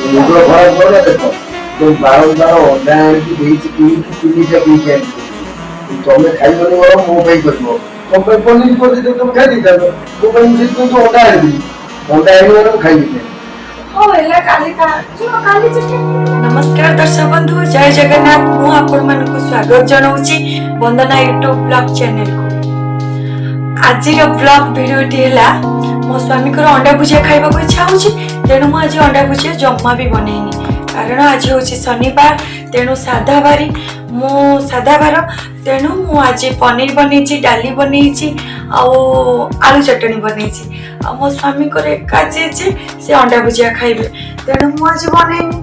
ମୁଣ୍ଡ ଖରାପ କର ଦେଖ ଯୋଉ ବାରମ୍ବାର ଅଣ୍ଡା ଆଣିକି ଦେଇଛି କିଣିକି ତିନିଟା କିଣିକି ଆଣିକି ତମେ ଖାଇବନି ବରଂ ମୋ ପାଇଁ କରିବ ତମ ପାଇଁ ପନିର କରିଦେଇଛ ତମେ ଖାଇ ଦେଇଥାନ୍ତ ମୋ ପାଇଁ ମୁଁ ସେଇଥିପାଇଁ ତ ଅଣ୍ଡା ଆଣିଥିଲି ଅଣ୍ଡା ଆଣିବ ମାନେ ମୁଁ ଖାଇବି। नमस्कार दर्शक बंधु जय जगन्नाथ मु आपण मानक स्वागत जनाऊँगी वंदना यूट्यूब ब्लॉग चैनल को। आज ब्लॉग भिडियोटी है मो स्वामी को अंडा भुजिया खाइबा को इच्छा होची तेणु मु आज अंडा भुजिया जम्मा भी बनैनी कारण आज होची शनिवार तेणु साधा बारी मु साधा बार तेणु मु आज पनीर बनैची डाली बनैची आलू चटनी बनैची मो स्वामी को एकाची से अंडा भुजिया खाइबे तेणु मु आज बनैनी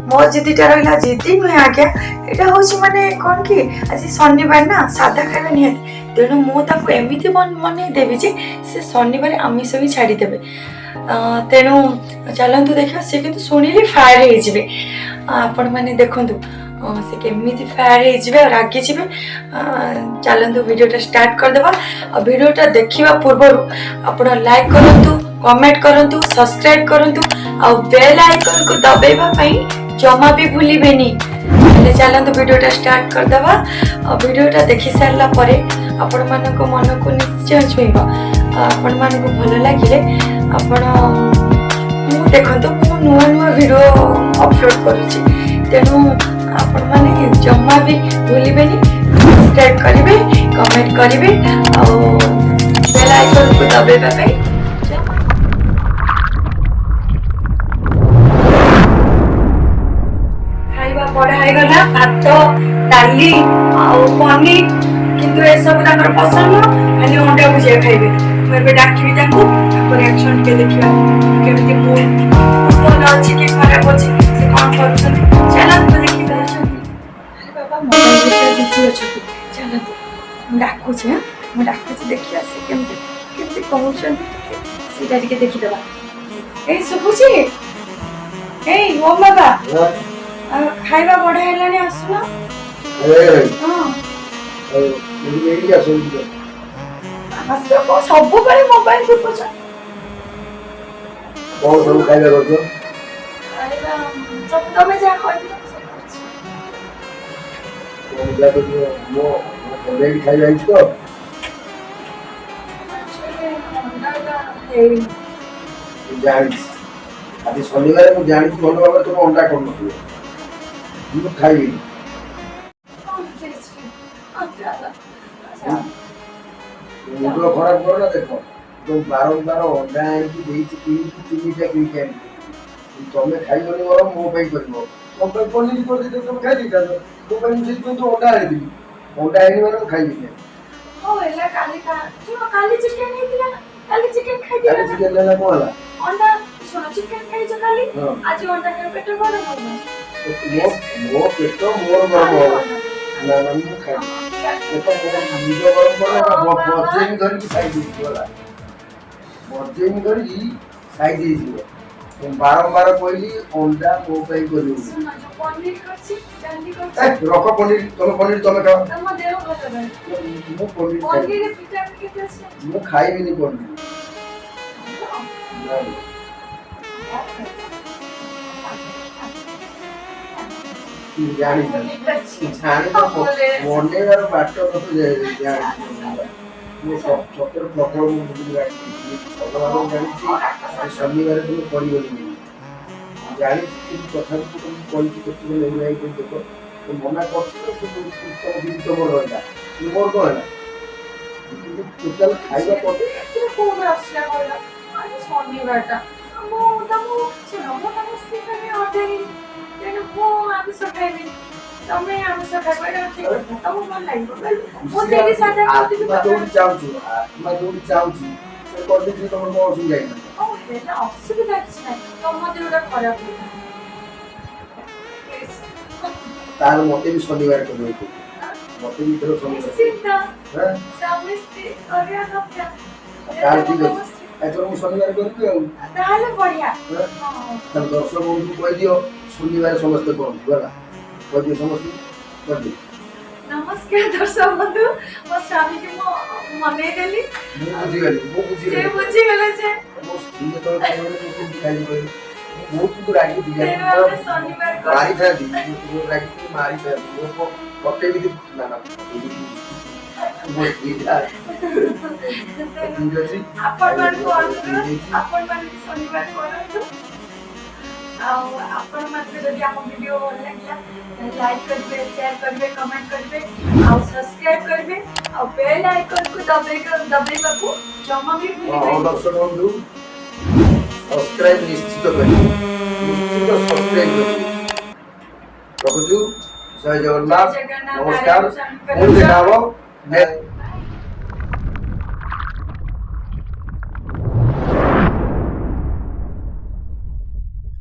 मो जिदीटा रहा जिदी नुहे आज्ञा यहाँ हूँ माने कौन कि आज शनिवार ना साधा खाଇବା निहाती तेणु मुझे एमती मन देवी जे से शनिवार आमिष भी छाड़देवे तेणु चलतु देखा सी कि शुणिले फायर हो आपण मैंने देखु से केमी फायर हो रागिजे चलतु वीडियोटा स्टार्ट करदेवा वीडियोटा देखा पूर्व आप लाइक करूँ कमेंट करूँ सब्सक्राइब करूँ आ बेल आइकन को दबाइवाई जमा भी भूलिबेनी। चलते वीडियोटा स्टार्ट करदेवा वीडियोटा देखि सारा परे आपण मानक मन को निश्चय छुईब आपण मानक भल लगे आपण देखो मु नुआ नुआ वीडियो अपलोड करुच्ची तेणु आपण माने जमा भी भूलिबेनी सब्सक्राइब करेंगे कमेंट करेंगे आ बेल आइकन को दबाइवाई पढ़ाईगला भात डाली पनीर किंतु ए सब पसंद खाली अंडा भुजिया खाइबे मुझे डाकबी रिएक्शन के देखा केमती मन अच्छी कि खराब अच्छी से कौन कर चलते देखी बाबा मोबाइल बिजी अच्छा चलते डाकुचे मुझे डाकुचे देखिए से केमती केमती कहूँ सीटा टिके देखीदे ए शुभुची ए ओ बाबा खाइबा बढ़ा है आसुना सब मोबाइल देखुच तुम जहाँ आज शनिवार मुझे जानी भल भाव तुम अंडा कर खाइबी मुंड खराब कर देख तुम बारंबार अंडा आनिकी तीनिटा किनिकी आनिकी तमें खाइबनी बरं मो ପାଇଁ କରିବ तुम पनीर कर देते तुम खाई देता तो अंडा आनी अंडा आनी मैंने खाइबी काली चिकन खाई दिला चिकन लेला को होला अंडा सुनो चिकन खाई जो काली आज अंडा के पेट गरम हो मो पेट मोर गरम हो ना ना मु खाई तो निज गरम कर बजेन करके साइड दिला बजेन करके साइड दिला तुम बारंबार कहली अंडा मो ପାଇଁ करू पनीर करछि डाली करछि रख पनीर तुम खाओ तम देह भलो बे मु पनीर पनीर विटामिन केते अछि मु खाइबिनी पनीर जानी मनेबार बाट तो सतर प्रबल भगवान जानी शनिवार तुम पड़ोनी जानी कथा तुम देख तो मना कर तुम रहा मोर कौन है टोटाल खाइबा कौन आसला कहला आज शनिवारटा मो तमो सुनो मो तमो स्थिति ऑर्डर तेनु मो आमिष खाइबे तमे आमिष खाइबा ठीक तमो मन लागिबो मो सेठी साथे आत्मा दौड़ी चाहूची से कर दे तुम को असुविधा नहीं ओ हेला असुविधा किछ नै तम देउडा खराब हो तार मते भी शनिवार को देतो मते भी तेरो शनिवार सीधा हां सामने अरे हफ्ता तार ठीक है एतरो मु शनिवार करबी आ ताले बढ़िया हां तब दर्शक बंधु कह दियो शनिवार समस्त कोन गला कह दियो समस्त कर दे नमस्कार दर्शक बंधु मो स्वामी के मो मने देली मु बुझी गली से बुझी गेले से मो स्त्री तो खाइबे तो दिखाई दे ମୁଁ କିନ୍ତୁ ରାଗି ଦିଏ ଆମେ ଶନିବାର କରୁ। ମାରିଥାନ୍ତି ମୁଁ ରାଗି ମାରିଥାନ୍ତି ମୁଁ ପକେଇବି ନା ନା ମୋ ଦିଟା ଠିକ ଅଛି ଆପଣମାନଙ୍କୁ ଅନୁରୋଧ ଆପଣମାନେ ଶନିବାର କରନ୍ତୁ। ଆଉ ଆପଣମାନଙ୍କୁ ଯଦି ଆମ ଭିଡ଼ିଓ ଭଲ ଲାଗିଲା ଲାଇକ୍ କରିବେ, ସେୟାର କରିବେ, କମେଣ୍ଟ କରିବେ ଆଉ ସବସ୍କ୍ରାଇବ କରିବେ ଆଉ ବେଲ୍ ଆଇକନକୁ ଦବେଇବାକୁ ଜମା ବି ହଁ ଭୁଲିବେନି। ଦର୍ଶକ ବନ୍ଧୁ ସବସ୍କ୍ରାଇବ ନିଶ୍ଚିତ କରିବେ, ନିଶ୍ଚିତ ସବସ୍କ୍ରାଇବ କରିବେ। ରଖୁଛୁ, ଜୟ ଜୟ ଜଗନ୍ନାଥ, ଜଗନ୍ନାଥ, ନମସ୍କାର, ନାରାୟଣ ସ୍ୱାମୀଙ୍କର ପୁଣି ଜୟ। ଦେଖା ହବ।